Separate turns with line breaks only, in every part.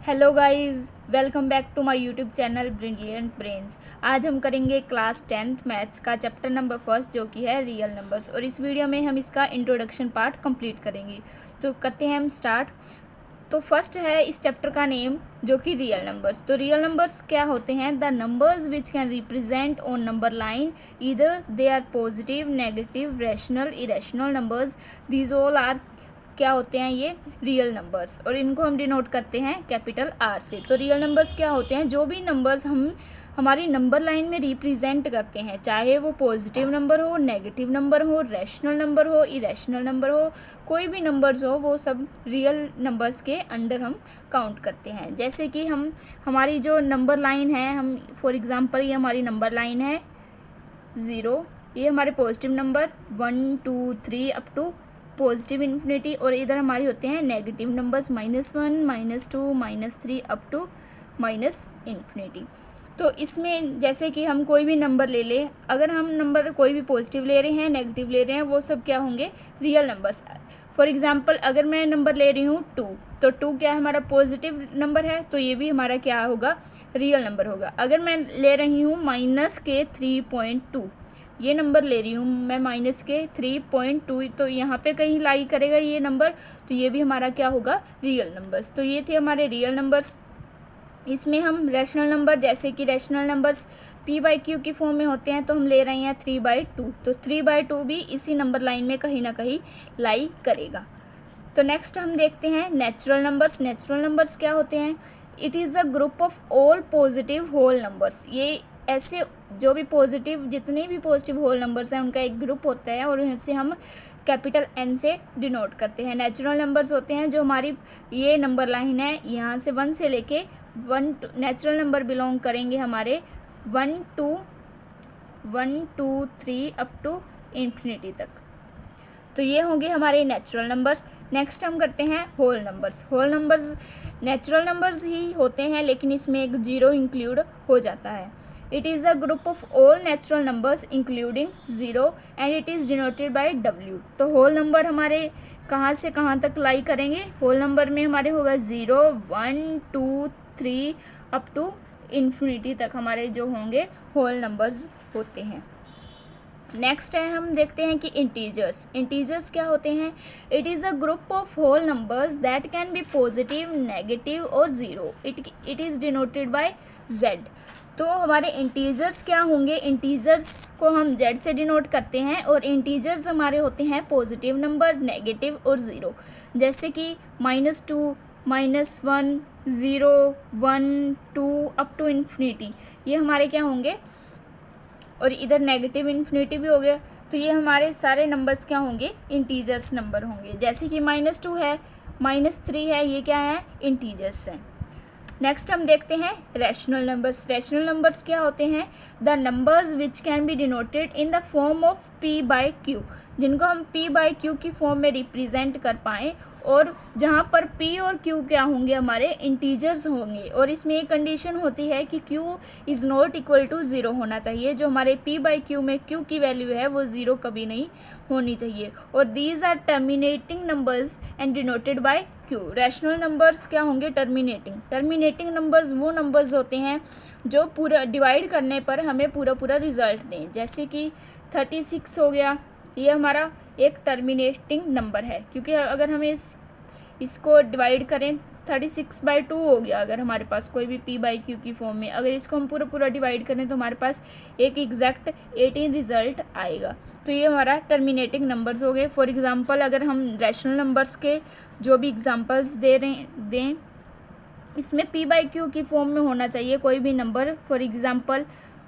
Hello guys, welcome back to my YouTube channel brilliant brains. आज हम करेंगे class 10th maths का chapter number first जो कि है रियल नंबर्स, और इस वीडियो में हम इसका इंट्रोडक्शन पार्ट कंप्लीट करेंगे। तो करते हैं हम स्टार्ट। तो फर्स्ट है इस चैप्टर का नेम जो कि रियल नंबर्स। तो रियल नंबर्स क्या होते हैं? The numbers which can represent on number line either they are positive, negative, rational, irrational numbers. These all are क्या होते हैं? ये रियल नंबर्स, और इनको हम डिनोट करते हैं कैपिटल आर से। तो रियल नंबर्स क्या होते हैं? जो भी नंबर्स हम हमारी नंबर लाइन में रिप्रेजेंट करते हैं, चाहे वो पॉजिटिव नंबर हो, नेगेटिव नंबर हो, रैशनल नंबर हो, इरेशनल नंबर हो, कोई भी नंबर्स हो, वो सब रियल नंबर्स के अंडर हम काउंट करते हैं। जैसे कि हमारी जो नंबर लाइन है, हम फॉर एग्जांपल ये हमारी नंबर लाइन है 0, ये हमारे positive number 1 2 3 up to positive infinity, और इधर हमारे होते हैं negative numbers -1 -2 -3 up to minus infinity. तो इसमें जैसे कि हम कोई भी नंबर ले लें, अगर हम नंबर कोई भी पॉजिटिव ले रहे हैं, नेगेटिव ले रहे हैं, वो सब क्या होंगे? Real numbers. फॉर एग्जांपल अगर मैं नंबर ले रही हूँ 2, तो 2 क्या है? हमारा पॉजिटिव नंबर है, तो ये भी हमारा क्या होगा? रियल नंबर होगा। अगर मैं ले रही हूँ -3.2, ये नंबर ले रही हूँ मैं -3.2, तो यहाँ पे कहीं लाई करेगा ये नंबर, तो ये भी हमारा क्या होगा? Real numbers. तो ये थे हमारे रियल नंबर्स। इसमें हम रैशनल नंबर, जैसे कि रैशनल नंबर्स p/q की फॉर्म में होते हैं, तो हम ले रहे हैं 3/2, तो 3/2 भी इसी नंबर लाइन में कहीं ना कहीं लाई करेगा। तो नेक्स्ट हम देखते हैं नेचुरल नंबर्स। नेचुरल नंबर्स क्या होते हैं? It is a group of all positive whole numbers. ये ऐसे जो भी पॉजिटिव, जितने भी पॉजिटिव होल नंबर्स हैं, उनका एक ग्रुप होता है, और इसे हम कैपिटल N से डिनोट करते हैं। नेचुरल नंबर्स होते हैं जो हमारी ये नंबर लाइन है, यहाँ से 1 से लेके 1 नेचुरल नंबर बिलोंग करेंगे हमारे 1 2 3 अप टू इन्फिनिटी तक। तो ये होंगे हमारे नेचुरल नंबर्स। नेक्स्ट हम करते हैं whole numbers. Whole numbers natural numbers ही होते हैं, लेकिन इसमें एक 0 इंक्लूड हो जाता है। It is a group of all natural numbers including 0 and it is denoted bye W। तो होल नंबर हमारे कहाँ से कहाँ तक लाई करेंगे? होल नंबर में हमारे होगा 0 1 2 3 अप टू इन्फिनिटी तक हमारे जो होंगे होल नंबर्स होते हैं। नेक्स्ट है, हम देखते हैं कि इंटीजर्स। इंटीजर्स क्या होते हैं? It is a group of whole numbers that can be positive, negative और 0। It is denoted by Z। तो हमारे इंटीजर्स क्या होंगे? इंटीजर्स को हम Z से डिनोट करते हैं, और इंटीजर्स हमारे होते हैं पॉजिटिव नंबर, नेगेटिव और 0। जैसे कि -2 -1 0 1 2 अप टू इन्फिनिटी, ये हमारे क्या होंगे? और इधर नेगेटिव इन्फिनिटी भी हो गया, तो ये हमारे सारे नंबर्स क्या होंगे? इंटीजर्स नंबर होंगे। जैसे कि -2 है, -3 है, ये क्या है? इंटीजर्स हैं। नेक्स्ट हम देखते हैं रैशनल नंबर्स। रैशनल नंबर्स क्या होते हैं? The numbers which can be denoted in the form of p/q, जिनको हम p/q की फॉर्म में रिप्रेजेंट कर पाएँ, और जहाँ पर p और q क्या होंगे? हमारे इंटीजर्स होंगे, और इसमें एक कंडीशन होती है कि q is not equal to 0 होना चाहिए। जो हमारे p/q में q की वैल्यू है वो 0 कभी नहीं होनी चाहिए। और these are terminating numbers and denoted by q। Rational numbers क्या होंगे? टर्मिनेटिंग नंबर्स वो नंबर्स होते हैं जो पूरा डिवाइड करने पर हमें पूरा रिजल्ट दें। जैसे कि 36 हो गया, ये हमारा एक टर्मिनेटिंग नंबर है, क्योंकि अगर हमें इसको डिवाइड करें 36/2 हो गया, अगर हमारे पास कोई भी p/q की फॉर्म में, अगर इसको हम पूरा डिवाइड करें तो हमारे पास एक एग्जैक्ट 18 रिजल्ट आएगा। तो ये हमारा टर्मिनेटिंग नंबर्स हो गए। फॉर एग्जांपल अगर हम रैशनल नंबर्स के जो भी एग्जांपल्स दें, इसमें p/q की फॉर्म में होना चाहिए कोई भी नंबर। फॉर एग्जांपल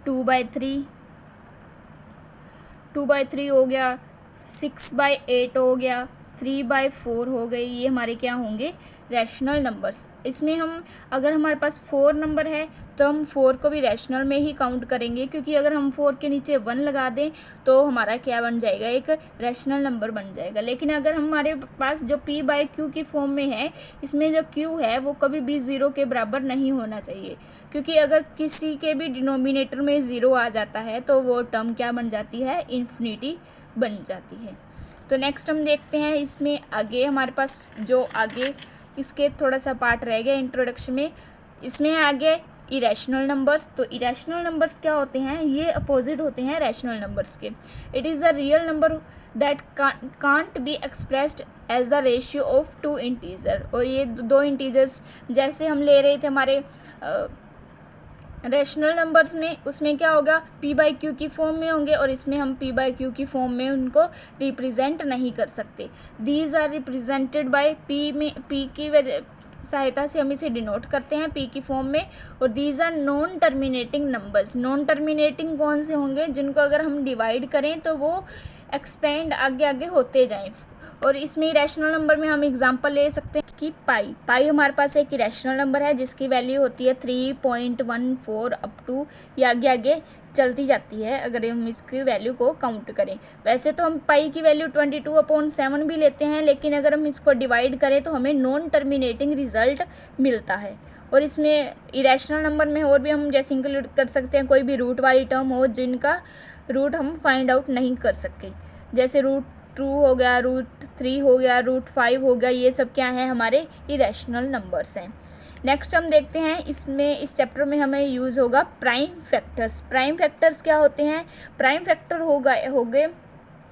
2/3 हो गया, 6/8 हो गया, 3/4 हो गई, ये हमारे क्या होंगे? Rational numbers. इसमें हम अगर हमारे पास 4 नंबर है, तो हम 4 को भी रैशनल में ही काउंट करेंगे, क्योंकि अगर हम 4 के नीचे 1 लगा दें तो हमारा क्या बन जाएगा? एक रैशनल नंबर बन जाएगा। लेकिन अगर हमारे पास जो p/q की फॉर्म में है, इसमें जो q है वो कभी भी 0 के बराबर नहीं होना चाहिए, क्योंकि अगर किसी के भी डिनोमिनेटर में 0 आ जाता है तो वो टर्म क्या बन जाती है? इन्फिनिटी बन जाती है। तो नेक्स्ट हम देखते हैं, इसमें आगे हमारे पास जो आगे इसके थोड़ा सा पार्ट रह गया इंट्रोडक्शन में। इसमें आगे इरेशनल नंबर्स। तो इरेशनल नंबर्स क्या होते हैं, ये अपोजिट होते हैं रैशनल नंबर्स के। It is a real number that can't be expressed as the ratio of two integer. और ये दो इंटीजर्स जैसे हम ले रहे थे हमारे रैशनल नंबर्स में, उसमें क्या होगा, p बाई क्यू की फॉर्म में होंगे, और इसमें हम p बाई क्यू की फॉर्म में उनको रिप्रेजेंट नहीं कर सकते। These are represented by p में, p की वजह सहायता से हम इसे डिनोट करते हैं p की फॉर्म में। और these are non terminating numbers. Non terminating कौन से होंगे, जिनको अगर हम डिवाइड करें तो वो एक्सपेंड आगे आगे होते जाएं। और इसमें इरेशनल नंबर में हम एग्जांपल ले सकते हैं कि पाई हमारे पास एक इरेशनल नंबर है जिसकी वैल्यू होती है 3.14 अप टू, ये आगे आगे चलती जाती है अगर हम इसकी वैल्यू को काउंट करें। वैसे तो हम पाई की वैल्यू 22/7 भी लेते हैं, लेकिन अगर हम इसको डिवाइड करें तो हमें नॉन टर्मिनेटिंग रिजल्ट मिलता है। और इसमें इरेशनल नंबर में और भी हम जैसे इंक्लूड कर सकते हैं कोई भी रूट वाली टर्म हो जिनका रूट हम फाइंड आउट नहीं कर सके, जैसे √2 हो गया, √3 हो गया, √5 हो गया, ये सब क्या है, हमारे इरेशनल नंबर्स हैं। नेक्स्ट हम देखते हैं इसमें, इस चैप्टर में हमें यूज़ होगा प्राइम फैक्टर्स। प्राइम फैक्टर्स क्या होते हैं, प्राइम फैक्टर हो गए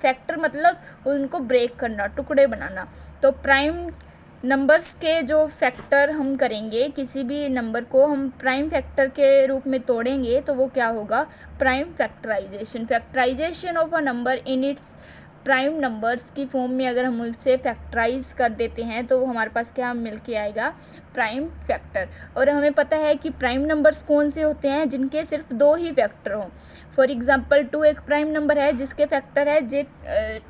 फैक्टर मतलब उनको ब्रेक करना, टुकड़े बनाना। तो प्राइम नंबर्स के जो फैक्टर हम करेंगे, किसी भी नंबर को हम प्राइम फैक्टर के रूप में तोड़ेंगे तो वो क्या होगा, prime factorization. Factorization of a number in its prime numbers की फॉर्म में अगर हम उसे फैक्टराइज कर देते हैं तो हमारे पास क्या मिल के आएगा, प्राइम फैक्टर। और हमें पता है कि प्राइम नंबर्स कौन से होते हैं, जिनके सिर्फ 2 ही फैक्टर हों। फॉर एग्जांपल 2 एक प्राइम नंबर है जिसके फैक्टर है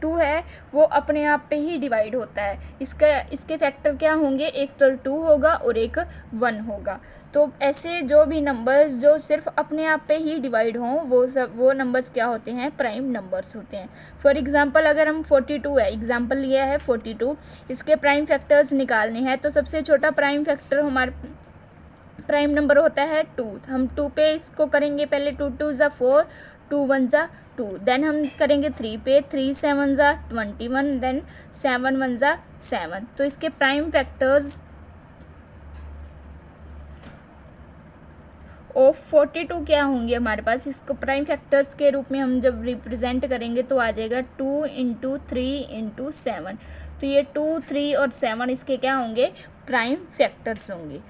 2 है, वो अपने आप पे ही डिवाइड होता है। इसके फैक्टर क्या होंगे, एक तो 2 होगा और एक 1 होगा। तो ऐसे जो भी नंबर्स जो सिर्फ अपने आप पे ही डिवाइड हों वो नंबर्स क्या होते हैं, प्राइम नंबर्स होते हैं। फॉर एग्जांपल अगर हम 42 है, एग्जांपल लिया है 42, इसके प्राइम फैक्टर्स निकालने हैं तो सबसे छोटा प्राइम फैक्टर हमारे प्राइम नंबर होता है 2। हम 2 पे इसको करेंगे, पहले 2 2 ज़ा 4, 2 1 ज़ा 2, देन हम करेंगे 3 पे, 3 7 ज़ा 21, देन 7 1 ज़ा 7। तो इसके प्राइम फैक्टर्स ऑफ 42 क्या होंगे हमारे पास, इसको प्राइम फैक्टर्स के रूप में हम जब रिप्रेजेंट करेंगे तो आ जाएगा 2 × 3 × 7। तो ये 2 3 और 7 इसके क्या होंगे, प्राइम फैक्टर्स होंगे।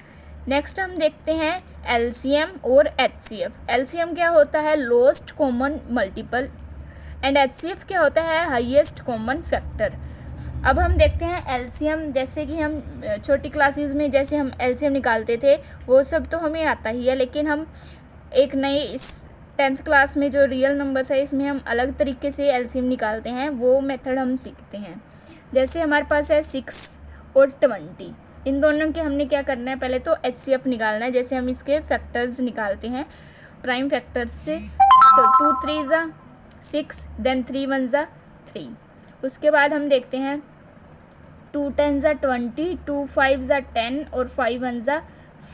नेक्स्ट हम देखते हैं एलसीएम और एचसीएफ। एलसीएम क्या होता है, lowest common multiple, and HCF क्या होता है, हाईएस्ट कॉमन फैक्टर। अब हम देखते हैं एलसीएम, जैसे कि हम छोटी क्लासेस में जैसे हम एलसीएम निकालते थे वो सब तो हमें आता ही है, लेकिन हम एक नए इस 10th क्लास में जो रियल नंबर्स है इसमें हम अलग तरीके से एलसीएम निकालते हैं, वो मेथड हम सीखते हैं। जैसे हमारे पास है 6 और 20, इन दोनों के हमने क्या करना है, पहले तो एचसीएफ निकालना है। जैसे हम इसके फैक्टर्स निकालते हैं प्राइम फैक्टर्स से, तो 2 3 ज़ा 6, देन 3 1 ज़ा 3। उसके बाद हम देखते हैं 2 10 ज़ा 20, 2 5 ज़ा 10 और 5 1 ज़ा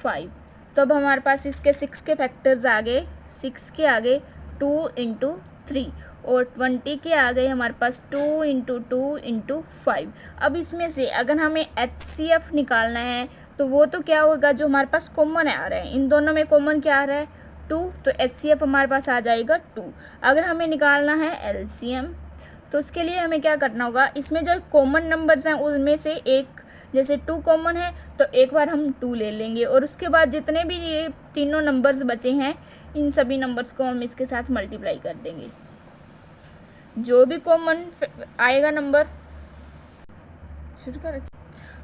5। तो अब हमारे पास इसके 6 के फैक्टर्स आ गए, 6 के आगे 2 × 3 और 20 के आ गए हमारे पास 2 × 2 × 5। अब इसमें से अगर हमें एचसीएफ निकालना है तो वो तो क्या होगा, जो हमारे पास कॉमन आ रहा है, इन दोनों में कॉमन क्या आ रहा है, 2, तो एचसीएफ हमारे पास आ जाएगा 2। अगर हमें निकालना है एलसीएम तो उसके लिए हमें क्या करना होगा, इसमें जो कॉमन नंबर्स हैं उनमें से एक, जैसे 2 कॉमन है तो एक बार हम 2 ले लेंगे, और उसके बाद जितने भी ये तीनों नंबर्स बचे हैं इन सभी नंबर्स को हम इसके साथ मल्टीप्लाई कर देंगे। जो भी कॉमन आएगा नंबर, शुरू कर,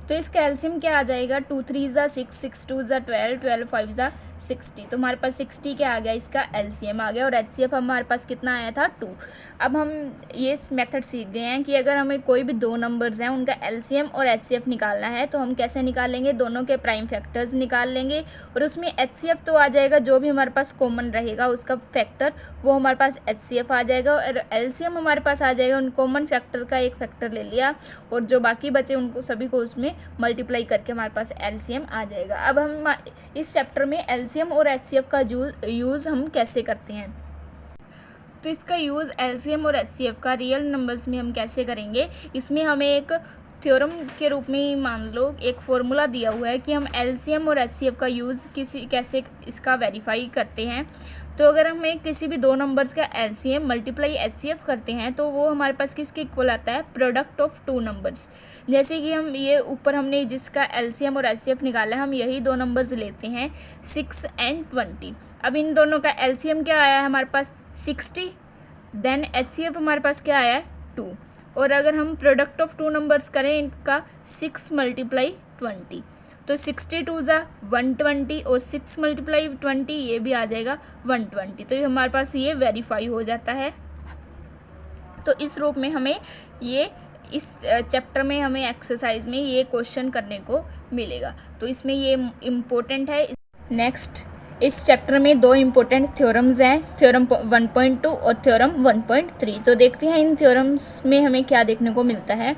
तो इसका एलसीएम क्या आ जाएगा, 2 3 ज़ा 6, 6 2 ज़ा 12, 12 5 ज़ा 60। तो हमारे पास 60 क्या आ गया, इसका एलसीएम आ गया, और एचसीएफ हमारे पास कितना आया था, 2। अब हम ये मेथड सीख गए हैं कि अगर हमें कोई भी 2 नंबर्स हैं उनका एलसीएम और एचसीएफ निकालना है तो हम कैसे निकालेंगे, दोनों के प्राइम फैक्टर्स निकाल लेंगे, और उसमें एचसीएफ तो आ जाएगा, जो भी हमारे पास कॉमन रहेगा उसका फैक्टर वो हमारे पास एचसीएफ आ जाएगा, और एलसीएम हमारे पास आ जाएगा, उन कॉमन फैक्टर का एक फैक्टर ले लिया और जो बाकी बचे उनको सभी को उसमें मल्टीप्लाई करके हमारे पास एलसीएम आ जाएगा। अब हम इस चैप्टर में एलसीएम और एचसीएफ का यूज़ हम कैसे करते हैं, तो इसका यूज़ एलसीएम और एचसीएफ का रियल नंबर्स में हम कैसे करेंगे, इसमें हमें एक थ्योरम के रूप में ही मान लो एक फॉर्मूला दिया हुआ है कि हम एलसीएम और एचसीएफ का यूज़ कैसे इसका वेरीफाई करते हैं। तो अगर हमें किसी भी दो नंबर्स का एलसीएम मल्टीप्लाई एचसीएफ करते हैं तो वो हमारे पास किसके इक्वल आता है, प्रोडक्ट ऑफ टू नंबर्स। जैसे कि हम ये ऊपर हमने जिसका एलसीएम और एचसीएफ निकाला है, हम यही दो नंबर्स लेते हैं 6 and 20। अब इन दोनों का एलसीएम क्या आया है हमारे पास 60, देन एचसीएफ हमारे पास क्या आया है 2। और अगर हम प्रोडक्ट ऑफ टू नंबर्स करें इनका 6 × 20, तो 62 ज़ा 120 और 6 × 20 ये भी आ जाएगा 120। तो ये हमारे पास ये वेरीफाई हो जाता है। तो इस रूप में हमें ये इस चैप्टर में हमें एक्सरसाइज में ये क्वेश्चन करने को मिलेगा। तो इसमें ये इम्पोर्टेंट है। नेक्स्ट इस चैप्टर में दो इम्पोर्टेंट थ्योरम्स हैं, थ्योरम 1.2 और थ्योरम 1.3। तो देखते हैं इन थ्योरम्स में हमें क्या देखने को मिलता है।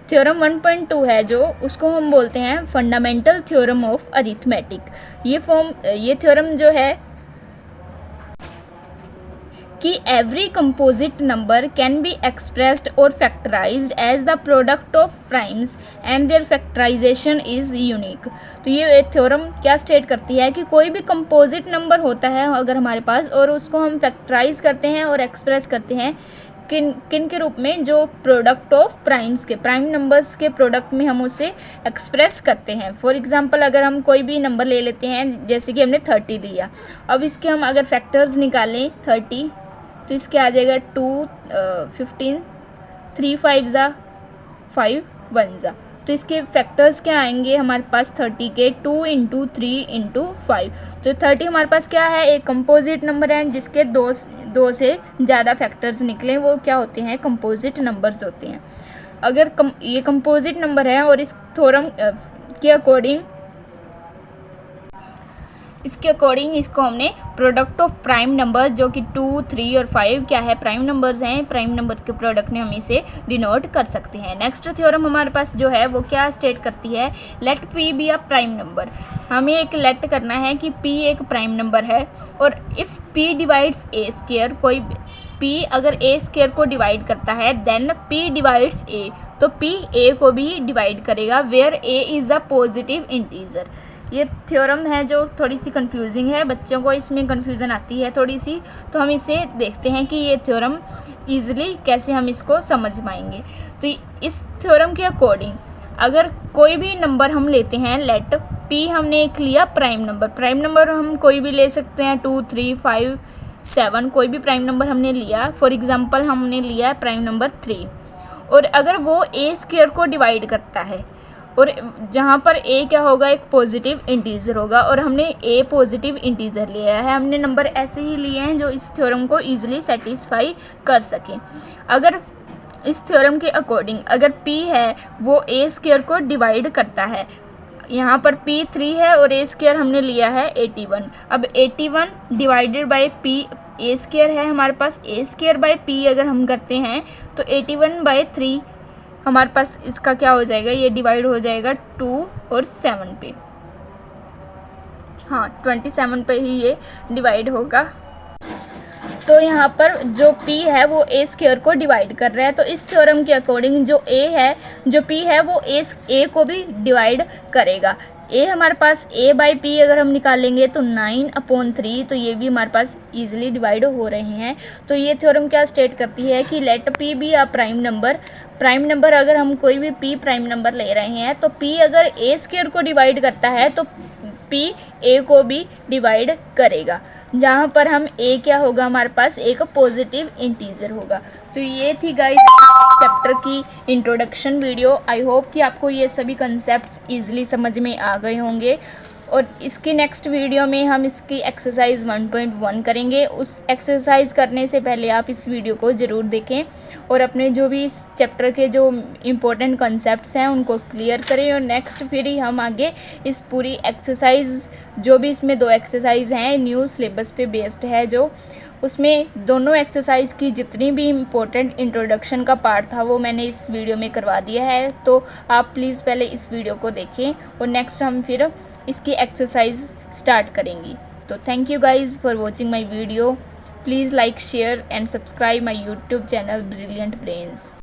थ्योरम 1.2 है जो, उसको हम बोलते हैं फंडामेंटल थ्योरम ऑफ अरिथमेटिक। ये थ्योरम जो है कि every composite number can be expressed और factorised as the product of primes and their factorisation is unique. तो ये थ्योरम क्या स्टेट करती है कि कोई भी कंपोजिट नंबर होता है अगर हमारे पास, और उसको हम फैक्टराइज करते हैं और एक्सप्रेस करते हैं किन के रूप में, जो प्रोडक्ट ऑफ प्राइम्स के, प्राइम नंबर्स के प्रोडक्ट में हम उसे एक्सप्रेस करते हैं। फॉर एग्जांपल अगर हम कोई भी नंबर ले लेते हैं, जैसे कि हमने 30 लिया, अब इसके हम अगर फैक्टर्स निकालें 30, तो इसके आ जाएगा 2 15 3 5 ज़ा 5 1 ज़ा। तो इसके फैक्टर्स क्या आएंगे हमारे पास 30 के 2 × 3 × 5। तो 30 हमारे पास क्या है, एक कंपोजिट नंबर है जिसके दो से ज़्यादा फैक्टर्स निकले, वो क्या होते हैं, कंपोजिट नंबर्स होते हैं। अगर ये कंपोजिट नंबर है और इस थ्योरम के अकॉर्डिंग इसको हमने प्रोडक्ट ऑफ प्राइम नंबर्स, जो कि 2 3 और 5 क्या है, प्राइम नंबर्स हैं, प्राइम नंबर के प्रोडक्ट में हम इसे डिनोट कर सकते हैं। नेक्स्ट थ्योरम हमारे पास जो है वो क्या स्टेट करती है, let p be a prime number. हमें एक लेट करना है कि पी एक प्राइम नंबर है, और if P divides A square, कोई पी अगर ए स्क्वायर को डिवाइड करता है, देन पी डिवाइड्स ए, तो पी ए को भी डिवाइड करेगा, where a is a positive integer. ये थ्योरम है जो थोड़ी सी कंफ्यूजिंग है, बच्चों को इसमें कंफ्यूजन आती है थोड़ी सी। तो हम इसे देखते हैं कि ये थ्योरम ईजिली कैसे हम इसको समझ पाएंगे। तो इस थ्योरम के अकॉर्डिंग अगर कोई भी नंबर हम लेते हैं, लेट पी हमने एक लिया प्राइम नंबर हम कोई भी ले सकते हैं, 2 3 5 7, कोई भी प्राइम नंबर हमने लिया। फॉर एग्जांपल हमने लिया है प्राइम नंबर 3, और अगर वो ए स्क्वायर को डिवाइड करता है, और जहाँ पर ए क्या होगा, एक पॉजिटिव इंटीजर होगा, और हमने ए पॉजिटिव इंटीजर लिया है। हमने नंबर ऐसे ही लिए हैं जो इस थ्योरम को ईजिली सेटिस्फाई कर सकें। अगर इस थ्योरम के अकॉर्डिंग अगर पी है वो ए स्क्वायर को डिवाइड करता है, यहाँ पर पी 3 है और ए स्क्वायर हमने लिया है 81। अब 81 divided by P, A square है हमारे पास, ए स्क्वायर बाई पी अगर हम करते हैं तो 81/3 हमारे पास इसका क्या हो जाएगा, ये डिवाइड हो जाएगा 2 और 7 पे, हाँ 27 पे ही ये डिवाइड होगा। तो यहाँ पर जो p है वो ए स्क्वायर को डिवाइड कर रहा है। तो इस थ्योरम के अकॉर्डिंग जो a है, जो p है वो a को भी डिवाइड करेगा। a हमारे पास a/p अगर हम निकालेंगे तो 9/3, तो ये भी हमारे पास इजीली डिवाइड हो रहे हैं। तो ये थ्योरम क्या स्टेट करती है कि let p be a prime number अगर हम कोई भी p प्राइम नंबर ले रहे हैं तो p अगर a स्क्वायर को डिवाइड करता है तो p a को भी डिवाइड करेगा, जहाँ पर हम a क्या होगा हमारे पास एक पॉजिटिव इंटीजर होगा। तो ये थी गाइस चैप्टर की इंट्रोडक्शन वीडियो। आई होप कि आपको ये सभी कंसेप्ट्स इजीली समझ में आ गए होंगे, और इसकी नेक्स्ट वीडियो में हम इसकी एक्सरसाइज 1.1 करेंगे। उस एक्सरसाइज करने से पहले आप इस वीडियो को ज़रूर देखें और अपने जो भी इस चैप्टर के जो इम्पोर्टेंट कंसेप्ट्स हैं उनको क्लियर करें, और नेक्स्ट फिर ही हम आगे इस पूरी एक्सरसाइज, जो भी इसमें 2 एक्सरसाइज हैं न्यू सिलेबस पे बेस्ड है, जो उसमें दोनों एक्सरसाइज की जितनी भी इम्पोर्टेंट इंट्रोडक्शन का पार्ट था वो मैंने इस वीडियो में करवा दिया है। तो आप प्लीज़ पहले इस वीडियो को देखें और नेक्स्ट हम फिर इसकी एक्सरसाइज स्टार्ट करेंगी। तो thank you guys for watching my video. Please like, share and subscribe my YouTube channel brilliant brains.